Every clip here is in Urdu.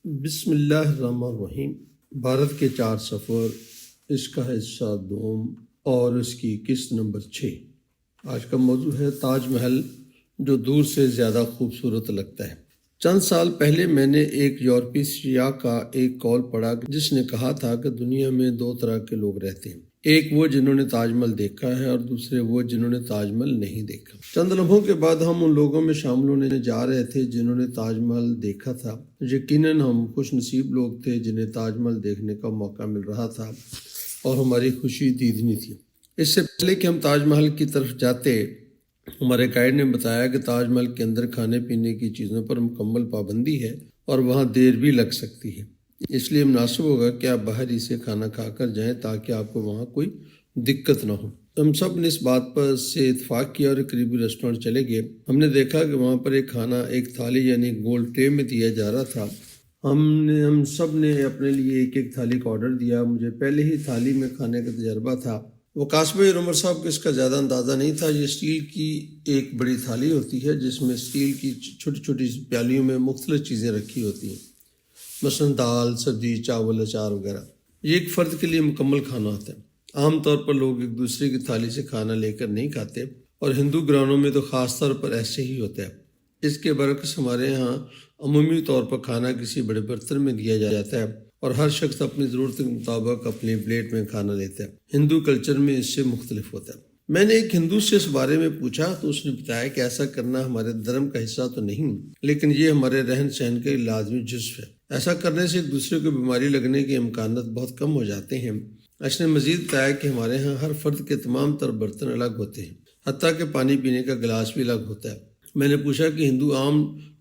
بسم اللہ الرحمن الرحیم۔ بھارت کے 4 سفر، اس کا حصہ دوم اور اس کی قسط نمبر 6۔ آج کا موضوع ہے تاج محل جو دور سے زیادہ خوبصورت لگتا ہے۔ چند سال پہلے میں نے ایک یورپی سیاح کا ایک قول پڑھا جس نے کہا تھا کہ دنیا میں 2 طرح کے لوگ رہتے ہیں، ایک وہ جنہوں نے تاج محل دیکھا ہے اور دوسرے وہ جنہوں نے تاج محل نہیں دیکھا۔ چند لمحوں کے بعد ہم ان لوگوں میں شامل ہونے جا رہے تھے جنہوں نے تاج محل دیکھا تھا۔ یقیناً ہم خوش نصیب لوگ تھے جنہیں تاج محل دیکھنے کا موقع مل رہا تھا اور ہماری خوشی دیدنی تھی۔ اس سے پہلے کہ ہم تاج محل کی طرف جاتے، ہمارے گائیڈ نے بتایا کہ تاج محل کے اندر کھانے پینے کی چیزوں پر مکمل پابندی ہے اور وہاں دیر بھی لگ سکتی ہے، اس لیے مناسب ہوگا کہ آپ باہر ہی سے کھانا کھا کر جائیں تاکہ آپ کو وہاں کوئی دقت نہ ہو۔ ہم سب نے اس بات پر سے اتفاق کیا اور ایک قریبی ریسٹورینٹ چلے گئے۔ ہم نے دیکھا کہ وہاں پر ایک کھانا ایک تھالی یعنی گولڈ ٹرے میں دیا جا رہا تھا۔ ہم سب نے اپنے لیے ایک تھالی کا آرڈر دیا۔ مجھے پہلے ہی تھالی میں کھانے کا تجربہ تھا۔ وقاص بھائی اور عمر صاحب کو اس کا زیادہ اندازہ نہیں تھا۔ یہ اسٹیل کی ایک بڑی تھالی ہوتی ہے جس میں اسٹیل کی چھوٹی چھوٹی پیالیوں میں مختلف چیزیں رکھی ہوتی ہیں، مثلاً دال، سبزی، چاول، اچار وغیرہ۔ یہ ایک فرد کے لیے مکمل کھانا ہوتا ہے۔ عام طور پر لوگ ایک دوسرے کی تھالی سے کھانا لے کر نہیں کھاتے اور ہندو گھرانوں میں تو خاص طور پر ایسے ہی ہوتا ہے۔ اس کے برعکس ہمارے ہاں عمومی طور پر کھانا کسی بڑے برتن میں دیا جاتا ہے اور ہر شخص اپنی ضرورت کے مطابق اپنی پلیٹ میں کھانا لیتا ہے۔ ہندو کلچر میں اس سے مختلف ہوتا ہے۔ میں نے ایک ہندو سے اس بارے میں پوچھا تو اس نے بتایا کہ ایسا کرنا ہمارے دھرم کا حصہ تو نہیں، لیکن یہ ہمارے رہن سہن کا لازمی جزو ہے۔ ایسا کرنے سے ایک دوسرے کو بیماری لگنے کے امکانات بہت کم ہو جاتے ہیں۔ اس نے مزید بتایا کہ ہمارے ہاں ہر فرد کے تمام تر برتن الگ ہوتے ہیں، حتیٰ کہ پانی پینے کا گلاس بھی الگ ہوتا ہے۔ میں نے پوچھا کہ ہندو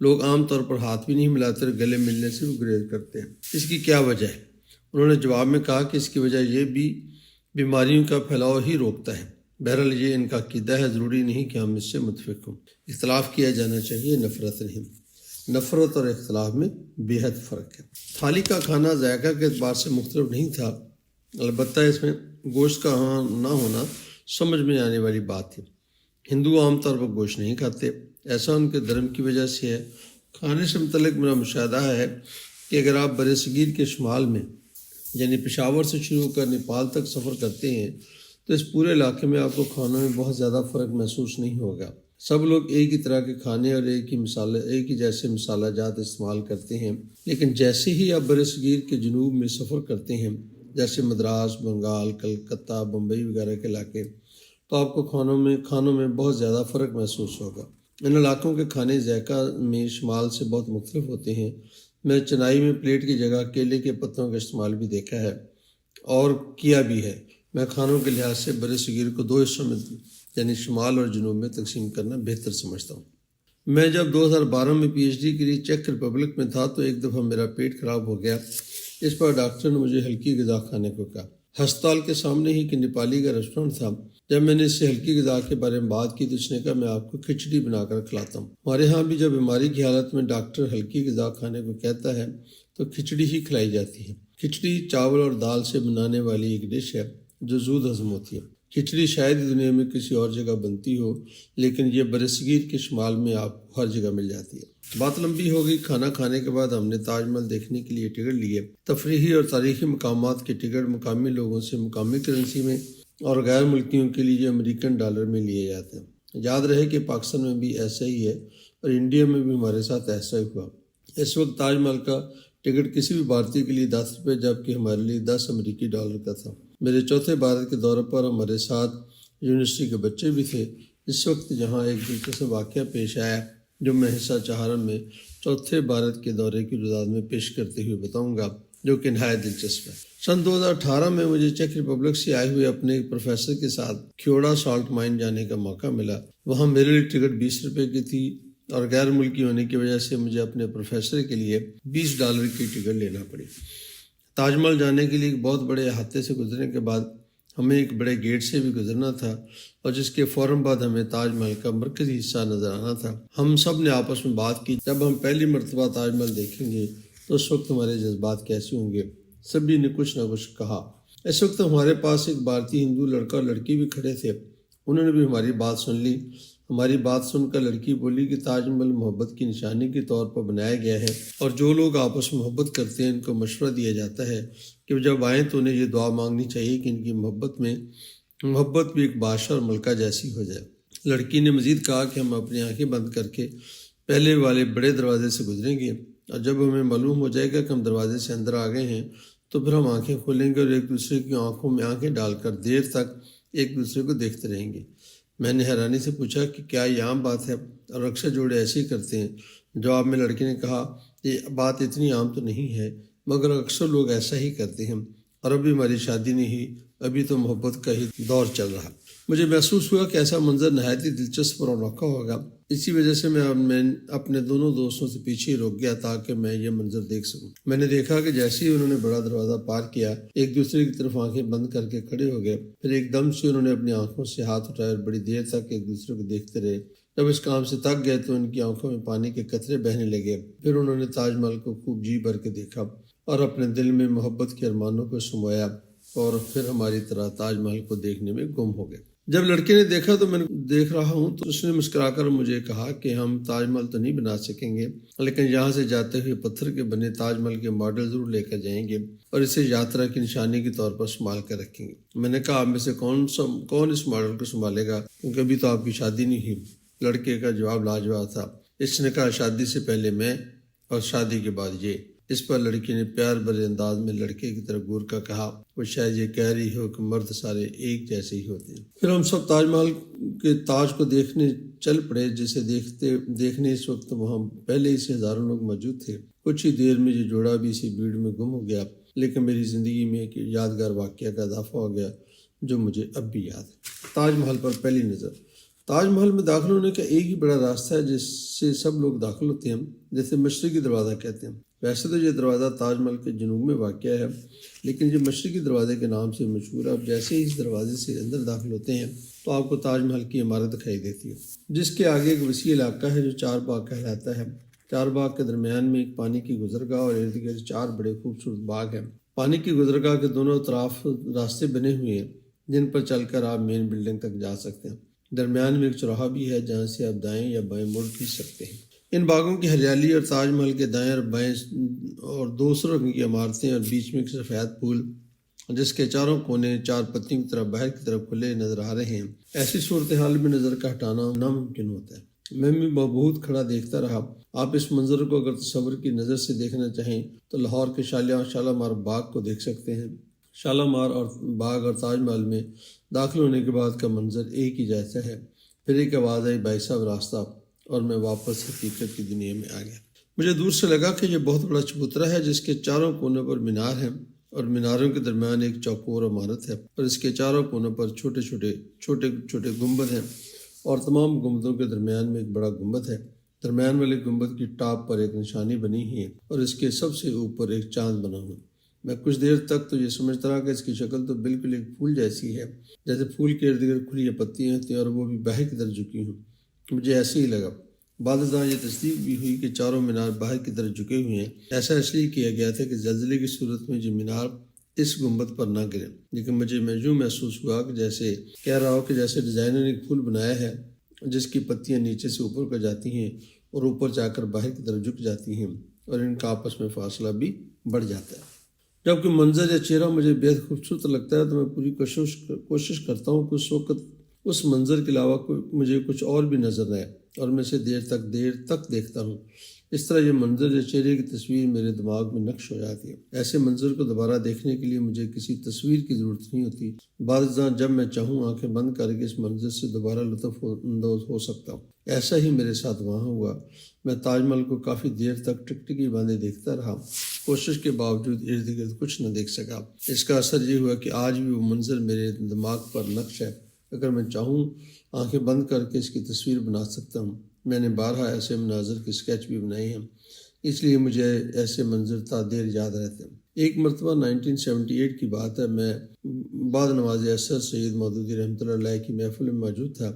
لوگ عام طور پر ہاتھ بھی نہیں ملاتے اور گلے ملنے سے بھی گریز کرتے ہیں، اس کی کیا وجہ ہے؟ انہوں نے جواب میں کہا کہ اس کی وجہ یہ بھی بیماریوں کا پھیلاؤ ہی روکتا ہے۔ بہرحال یہ ان کا عقیدہ ہے، ضروری نہیں کہ ہم اس سے متفق ہوں۔ اختلاف کیا جانا چاہیے، نفرت نہیں۔ نفرت اور اختلاف میں بے حد فرق ہے۔ تھالی کا کھانا ذائقہ کے اعتبار سے مختلف نہیں تھا، البتہ اس میں گوشت کا نہ ہونا سمجھ میں آنے والی بات تھی۔ ہندو عام طور پر گوشت نہیں کھاتے، ایسا ان کے دھرم کی وجہ سے ہے۔ کھانے سے متعلق میرا مشاہدہ ہے کہ اگر آپ بر صغیر کے شمال میں یعنی پشاور سے شروع کر نیپال تک سفر کرتے ہیں تو اس پورے علاقے میں آپ کو کھانوں میں بہت زیادہ فرق محسوس نہیں ہوگا۔ سب لوگ ایک ہی طرح کے کھانے اور ایک ہی جیسے مسالہ جات استعمال کرتے ہیں، لیکن جیسے ہی آپ بر صغیر کے جنوب میں سفر کرتے ہیں جیسے مدراس، بنگال، کلکتہ، بمبئی وغیرہ کے علاقے، تو آپ کو کھانوں میں بہت زیادہ فرق محسوس ہوگا۔ ان علاقوں کے کھانے ذائقہ میں شمال سے بہت مختلف ہوتے ہیں۔ میں چنائی میں پلیٹ کی جگہ کیلے کے پتوں کا استعمال بھی دیکھا ہے اور کیا بھی ہے۔ میں کھانوں کے لحاظ سے بر صغیر کو 2 حصوں میں یعنی شمال اور جنوب میں تقسیم کرنا بہتر سمجھتا ہوں۔ میں جب 2012 میں پی ایچ ڈی کے لیے چیک ریپبلک میں تھا تو ایک دفعہ میرا پیٹ خراب ہو گیا۔ اس پر ڈاکٹر نے مجھے ہلکی غذا کھانے کو کہا۔ ہسپتال کے سامنے ہی کہ نیپالی کا ریسٹورینٹ تھا۔ جب میں نے اس سے ہلکی غذا کے بارے میں بات کی تو اس نے کہا میں آپ کو کھچڑی بنا کر کھلاتا ہوں۔ ہمارے ہاں بھی جب بیماری کی حالت میں ڈاکٹر ہلکی غذا کھانے کو کہتا ہے تو کھچڑی ہی کھلائی جاتی ہے۔ کھچڑی چاول اور دال سے بنانے والی ایک ڈش ہے جو زود ہضم ہوتی ہے۔ کھچڑی شاید دنیا میں کسی اور جگہ بنتی ہو، لیکن یہ بر صغیر کے شمال میں آپ کو ہر جگہ مل جاتی ہے۔ بات لمبی ہو گئی۔ کھانا کھانے کے بعد ہم نے تاج محل دیکھنے کے لیے ٹکٹ لیے۔ تفریحی اور تاریخی مقامات کے ٹکٹ مقامی لوگوں سے مقامی کرنسی میں اور غیر ملکیوں کے لیے امریکن ڈالر میں لیے جاتے ہیں۔ یاد رہے کہ پاکستان میں بھی ایسا ہی ہے اور انڈیا میں بھی ہمارے ساتھ ایسا ہی ہوا۔ اس وقت تاج محل کا ٹکٹ کسی بھی بھارتی کے لیے 10 روپے جبکہ ہمارے لیے 10 امریکی ڈالر کا تھا۔ میرے چوتھے بھارت کے دورے پر ہمارے ساتھ یونیورسٹی کے بچے بھی تھے۔ اس وقت جہاں ایک دلچسپ واقعہ پیش آیا جو میں حصہ چہارم میں چوتھے بھارت کے دورے کی روزاد میں پیش کرتے ہوئے بتاؤں گا، جو کہ نہایت دلچسپ ہے۔ سن 2018 میں مجھے چیک ریپبلک سے آئے ہوئے اپنے ایک پروفیسر کے ساتھ کھیوڑا سالٹ مائن جانے کا موقع ملا۔ وہاں میرے لیے ٹکٹ 20 روپے کی تھی اور غیر ملکی ہونے کی وجہ سے مجھے اپنے پروفیسر کے لیے 20 ڈالر کی ٹکٹ لینا پڑی۔ تاج محل جانے کے لیے ایک بہت بڑے احاطے سے گزرنے کے بعد ہمیں ایک بڑے گیٹ سے بھی گزرنا تھا اور جس کے فوراً بعد ہمیں تاج محل کا مرکزی حصہ نظر آنا تھا۔ ہم سب نے آپس میں بات کی جب ہم پہلی مرتبہ تاج محل دیکھیں گے تو اس وقت ہمارے جذبات کیسے ہوں گے۔ سبھی نے کچھ نہ کچھ کہا۔ اس وقت ہمارے پاس ایک بھارتی ہندو لڑکا اور لڑکی بھی کھڑے تھے۔ انہوں نے بھی ہماری بات سن لی ہماری بات سن کر لڑکی بولی کہ تاج محل محبت کی نشانی کے طور پر بنایا گیا ہے، اور جو لوگ آپس میں محبت کرتے ہیں ان کو مشورہ دیا جاتا ہے کہ جب آئیں تو انہیں یہ دعا مانگنی چاہیے کہ ان کی محبت بھی ایک بادشاہ اور ملکہ جیسی ہو جائے۔ لڑکی نے مزید کہا کہ ہم اپنی آنکھیں بند کر کے پہلے والے بڑے دروازے سے گزریں گے، اور جب ہمیں معلوم ہو جائے گا کہ ہم دروازے سے اندر آ گئے ہیں تو پھر ہم آنکھیں کھولیں گے اور ایک دوسرے کی آنکھوں میں آنکھیں ڈال کر دیر تک ایک دوسرے کو دیکھتے رہیں گے۔ میں نے حیرانی سے پوچھا کہ کیا یہ عام بات ہے، اور اکثر جوڑے ایسے ہی کرتے ہیں؟ جواب میں لڑکی نے کہا یہ بات اتنی عام تو نہیں ہے، مگر اکثر لوگ ایسا ہی کرتے ہیں، اور ابھی ہماری شادی نہیں ہوئی، ابھی تو محبت کا ہی دور چل رہا۔ مجھے محسوس ہوا کہ ایسا منظر نہایت ہی دلچسپ اور انوکھا ہوگا، اسی وجہ سے میں اپنے دونوں دوستوں سے پیچھے ہی رک گیا تاکہ میں یہ منظر دیکھ سکوں۔ میں نے دیکھا کہ جیسے ہی انہوں نے بڑا دروازہ پار کیا، ایک دوسرے کی طرف آنکھیں بند کر کے کھڑے ہو گئے، پھر ایک دم سے انہوں نے اپنی آنکھوں سے ہاتھ اٹھائے اور بڑی دیر تک ایک دوسرے کو دیکھتے رہے۔ جب اس کام سے تک گئے تو ان کی آنکھوں میں پانی کے قطرے بہنے لگے۔ پھر انہوں نے تاج محل کو خوب جی بھر کے دیکھا اور اپنے دل میں محبت کے ارمانوں کو سمایا، اور پھر ہماری طرح تاج محل کو دیکھنے میں گم ہو گئے۔ جب لڑکے نے دیکھا تو میں دیکھ رہا ہوں تو اس نے مسکرا کر مجھے کہا کہ ہم تاج محل تو نہیں بنا سکیں گے، لیکن یہاں سے جاتے ہوئے پتھر کے بنے تاج محل کے ماڈل ضرور لے کر جائیں گے اور اسے یاترا کی نشانی کے طور پر سنبھال کر رکھیں گے۔ میں نے کہا آپ میں سے کون اس ماڈل کو سنبھالے گا، کیونکہ ابھی تو آپ کی شادی نہیں ہوئی؟ لڑکے کا جواب لاجواب تھا۔ اس نے کہا شادی سے پہلے میں اور شادی کے بعد یہ۔ اس پر لڑکی نے پیار بھرے انداز میں لڑکے کی طرف گور کر کہا وہ شاید یہ کہہ رہی ہو کہ مرد سارے ایک جیسے ہی ہوتے ہیں۔ پھر ہم سب تاج محل کے تاج کو دیکھنے چل پڑے، جسے دیکھنے اس وقت وہاں پہلے ہی سے ہزاروں لوگ موجود تھے۔ کچھ ہی دیر میں یہ جوڑا بھی اسی بھیڑ میں گم ہو گیا، لیکن میری زندگی میں ایک یادگار واقعہ کا اضافہ ہو گیا جو مجھے اب بھی یاد ہے۔ تاج محل پر پہلی نظر۔ تاج محل میں داخل ہونے کا ایک ہی بڑا راستہ ہے جس سے سب لوگ داخل ہوتے ہیں، جیسے مشرقی دروازہ کہتے ہیں۔ ویسے تو یہ دروازہ تاج محل کے جنوب میں واقع ہے، لیکن یہ مشرقی دروازے کے نام سے مشہور ہے۔ اب جیسے ہی اس دروازے سے اندر داخل ہوتے ہیں تو آپ کو تاج محل کی عمارت دکھائی دیتی ہے، جس کے آگے ایک وسیع علاقہ ہے جو چار باغ کہلاتا ہے۔ چار باغ کے درمیان میں ایک پانی کی گزرگاہ اور ارد گرد چار بڑے خوبصورت باغ ہیں۔ پانی کی گزرگاہ کے دونوں طرف راستے بنے ہوئے ہیں جن پر چل کر آپ مین بلڈنگ تک جا سکتے ہیں۔ درمیان میں ایک چوراہا بھی ہے جہاں سے آپ دائیں یا بائیں مڑ بھی سکتے ہیں۔ ان باغوں کی ہریالی اور تاج محل کے دائیں اور بائیں اور دوسروں کی عمارتیں اور بیچ میں ایک سفید پھول جس کے چاروں کونے چار پتیوں کی طرف باہر کی طرف کھلے نظر آ رہے ہیں، ایسی صورتحال میں نظر کا ہٹانا ناممکن ہوتا ہے۔ میں بھی بہت کھڑا دیکھتا رہا۔ آپ اس منظر کو اگر تصور کی نظر سے دیکھنا چاہیں تو لاہور کے شالیمار باغ کو دیکھ سکتے ہیں۔ شالیمار اور باغ اور تاج محل میں داخل ہونے کے بعد کا منظر ایک ہی جیسا ہے۔ پھر ایک آواز آئی بھائی صاحب راستہ، اور میں واپس حقیقت کی دنیا میں آ گیا۔ مجھے دور سے لگا کہ یہ بہت بڑا چبوترا ہے جس کے چاروں کونوں پر مینار ہیں، اور میناروں کے درمیان ایک چوکور عمارت ہے، اور اس کے چاروں کونوں پر چھوٹے چھوٹے گنبد ہیں، اور تمام گنبدوں کے درمیان میں ایک بڑا گنبد ہے۔ درمیان والے گنبد کی ٹاپ پر ایک نشانی بنی ہے اور اس کے سب سے اوپر ایک چاند بنا ہوا ہے۔ میں کچھ دیر تک تو یہ سمجھتا رہا کہ اس کی شکل تو بالکل ایک پھول جیسی ہے، جیسے پھول کے ارد گرد کھلی پتیاں ہوتی ہیں اور وہ بھی باہر کی طرف جھکی ہوں۔ مجھے ایسے ہی لگا۔ بعد ازاں یہ تصدیق بھی ہوئی کہ چاروں مینار باہر کی طرف جھکے ہوئے ہیں۔ ایسا اس لیے کیا گیا تھا کہ زلزلے کی صورت میں یہ مینار اس گنبد پر نہ گرے، لیکن مجھے یوں محسوس ہوا کہ جیسے کہہ رہا ہو کہ جیسے ڈیزائنر نے ایک پھول بنایا ہے جس کی پتیاں نیچے سے اوپر کو جاتی ہیں اور اوپر جا کر باہر کی طرف جھک جاتی ہیں، اور ان کا آپس میں فاصلہ بھی بڑھ جاتا ہے۔ جب کہ منظر یا چہرہ مجھے بہت خوبصورت لگتا ہے تو میں پوری کوشش کرتا ہوں کہ اس وقت اس منظر کے علاوہ مجھے کچھ اور بھی نظر آئے، اور میں اسے دیر تک دیکھتا ہوں۔ اس طرح یہ منظر یا چہرے کی تصویر میرے دماغ میں نقش ہو جاتی ہے۔ ایسے منظر کو دوبارہ دیکھنے کے لیے مجھے کسی تصویر کی ضرورت نہیں ہوتی، بعض ازاں جب میں چاہوں آنکھیں بند کر کے اس منظر سے دوبارہ لطف اندوز ہو سکتا ہوں۔ ایسا ہی میرے ساتھ وہاں ہوا۔ میں تاج محل کو کافی دیر تک ٹکٹکی باندھے دیکھتا رہا، کوشش کے باوجود ارد گرد کچھ نہ دیکھ سکا۔ اس کا اثر یہ ہوا کہ آج بھی وہ منظر میرے دماغ پر نقش ہے۔ اگر میں چاہوں آنکھیں بند کر کے اس کی تصویر بنا سکتا ہوں۔ میں نے بارہا ایسے مناظر کے اسکیچ بھی بنائے ہیں، اس لیے مجھے ایسے منظر تا دیر یاد رہتے ہیں۔ ایک مرتبہ 1978 کی بات ہے، میں بعد نماز عصر سید مودودی رحمۃ اللہ علیہ کی محفل میں موجود تھا،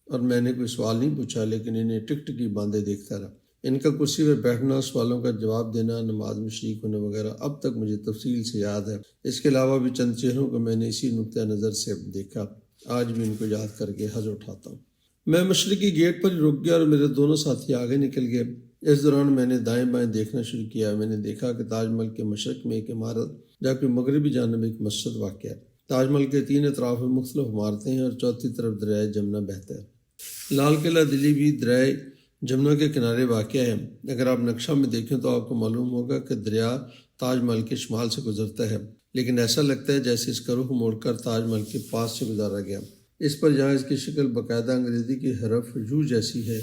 اور میں نے کوئی سوال نہیں پوچھا لیکن انہیں ٹکٹکی باندھے دیکھتا رہا۔ ان کا کرسی پر بیٹھنا، سوالوں کا جواب دینا، نماز میں شریک ہونا وغیرہ اب تک مجھے تفصیل سے یاد ہے۔ اس کے علاوہ بھی چند چہروں کو میں نے اسی نقطۂ نظر سے دیکھا، آج بھی ان کو یاد کر کے حظ اٹھاتا ہوں۔ میں مشرقی گیٹ پر ہی رک گیا اور میرے دونوں ساتھی آگے نکل گئے۔ اس دوران میں نے دائیں بائیں دیکھنا شروع کیا۔ میں نے دیکھا کہ تاج محل کے مشرق میں ایک عمارت جبکہ مغربی جانب ایک مسجد واقع ہے۔ تاج محل کے 3 اطراف میں مختلف عمارتیں ہیں اور چوتھی طرف دریائے جمنا بہتا ہے۔ لال قلعہ دلی بھی دریائے جمنا کے کنارے واقع ہے۔ اگر آپ نقشہ میں دیکھیں تو آپ کو معلوم ہوگا کہ دریا تاج محل کے شمال سے گزرتا ہے، لیکن ایسا لگتا ہے جیسے اس کا رخ موڑ کر تاج محل کے پاس سے گزارا گیا۔ اس پر جہاں اس کی شکل باقاعدہ انگریزی کی حرف یو جیسی ہے،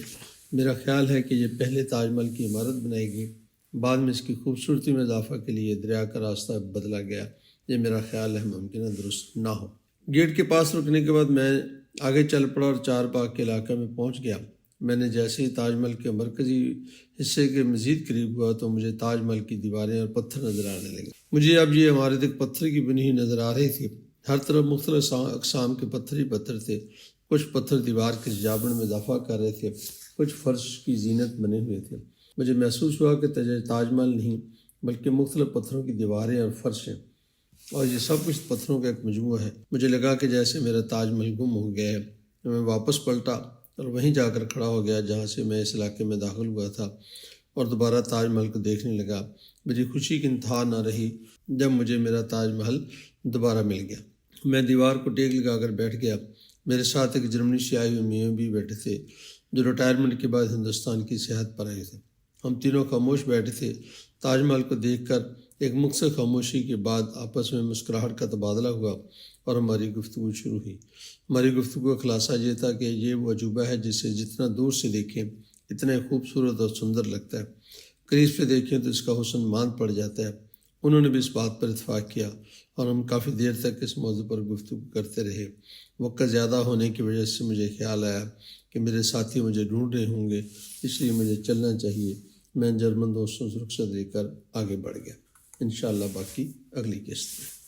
میرا خیال ہے کہ یہ پہلے تاج محل کی عمارت بنائی گئی، بعد میں اس کی خوبصورتی میں اضافہ کے لیے دریا کا راستہ بدلا گیا۔ یہ میرا خیال ہے ممکنہ درست نہ ہو۔ گیٹ کے پاس رکنے کے بعد میں آگے چل پڑا اور چار باغ کے علاقے میں پہنچ گیا۔ میں نے جیسے ہی تاج محل کے مرکزی حصے کے مزید قریب ہوا تو مجھے تاج محل کی دیواریں اور پتھر نظر آنے لگے۔ مجھے اب یہ عمارت ایک پتھر کی بنی ہوئی نظر آ رہی تھی۔ ہر طرف مختلف اقسام کے پتھر ہی پتھر تھے۔ کچھ پتھر دیوار کے سجاوٹ میں اضافہ کر رہے تھے، کچھ فرش کی زینت بنے ہوئے تھے۔ مجھے محسوس ہوا کہ تاج محل نہیں بلکہ مختلف پتھروں کی دیواریں اور فرش ہیں، اور یہ سب کچھ پتھروں کا ایک مجموعہ ہے۔ مجھے لگا کہ جیسے میرا تاج محل گم ہو گیا ہے۔ میں واپس پلٹا اور وہیں جا کر کھڑا ہو گیا جہاں سے میں اس علاقے میں داخل ہوا تھا، اور دوبارہ تاج محل کو دیکھنے لگا۔ میری خوشی کی انتہا نہ رہی جب مجھے میرا تاج محل دوبارہ مل گیا۔ میں دیوار کو ٹیک لگا کر بیٹھ گیا۔ میرے ساتھ ایک جرمنی سے آئے ہوئے میاں بھی بیٹھے تھے جو ریٹائرمنٹ کے بعد ہندوستان کی سیاحت پر آئے تھے۔ ہم تینوں خاموش بیٹھے تھے۔ تاج محل کو دیکھ کر ایک مختصر خاموشی کے بعد آپس میں مسکراہٹ کا تبادلہ ہوا اور ہماری گفتگو شروع ہوئی۔ ہماری گفتگو کا خلاصہ یہ تھا کہ یہ وہ عجوبہ ہے جسے جتنا دور سے دیکھیں اتنا خوبصورت اور سندر لگتا ہے، قریب سے دیکھیں تو اس کا حسن ماند پڑ جاتا ہے۔ انہوں نے بھی اس بات پر اتفاق کیا اور ہم کافی دیر تک اس موضوع پر گفتگو کرتے رہے۔ وقت زیادہ ہونے کی وجہ سے مجھے خیال آیا کہ میرے ساتھی مجھے ڈھونڈ رہے ہوں گے، اس لیے مجھے چلنا چاہیے۔ میں جرمن دوستوں سے رخصت لے کر آگے بڑھ گیا۔ انشاءاللہ باقی اگلی قسط میں۔